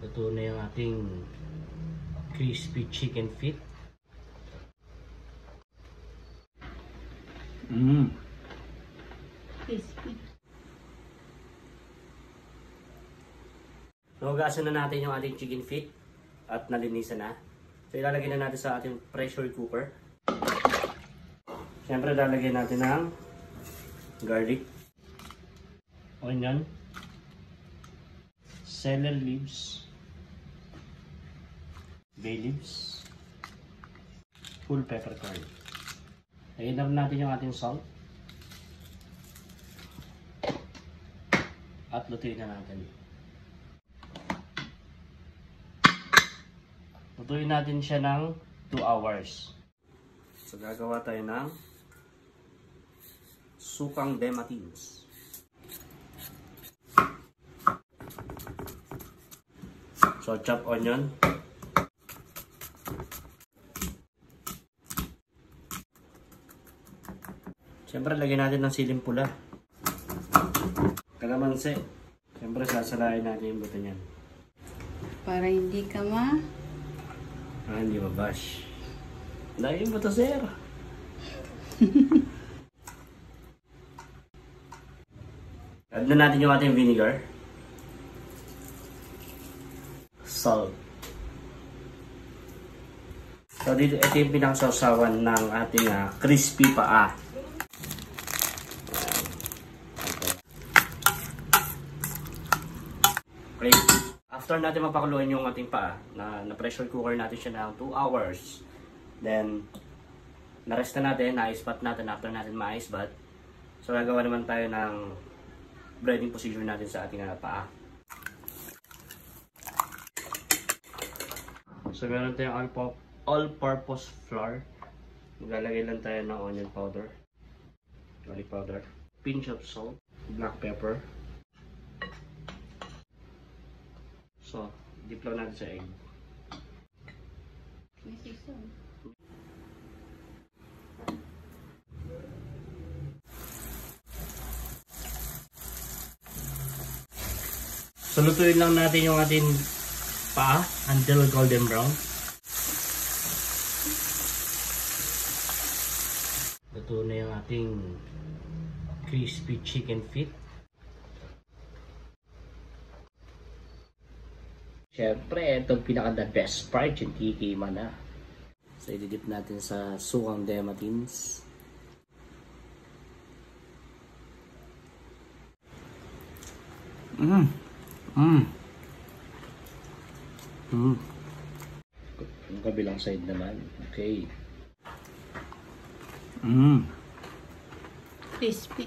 Ito na yung ating crispy chicken feet. Crispy. So, hugasan na natin yung ating chicken feet at nalinisan na. So, ilalagay na natin sa ating pressure cooker. Siyempre, lalagyan natin ng garlic, onion, celery leaves, bay leaves, full peppercorn. Lagyan na natin yung ating salt at lutuin na natin. Lutuin natin siya ng 2 hours. So gagawa tayo ng sukang dematins. So chop onion, siyempre lagyan natin ng siling pula, kalamansi, siyempre sasalain natin yung buto niyan Para hindi ka hindi mabash. Dahil yung buto, sir. Add na natin yung ating vinegar, salt. So dito, ito yung pinakasawsawan ng ating crispy paa. Okay. After natin mapakuluan yung ating paa, na pressure cooker natin siya ng 2 hours. Then, na-rest na natin, na-ice bath natin after natin ma-ice bath. So, gagawa naman tayo ng breading procedure natin sa ating paa. So, meron tayong all-purpose flour. Maglalagay lang tayo ng onion powder, garlic powder, pinch of salt, black pepper. So, dip lang natin sa egg. may sisyo. So, lutuin lang natin yung ating paa until golden brown. Luto na yung ating crispy chicken feet. Siyempre, itong pinaka the best part, yung tikima na. So, ididip natin sa sukang dematins. Yung kabilang side naman. Okay. Crispy.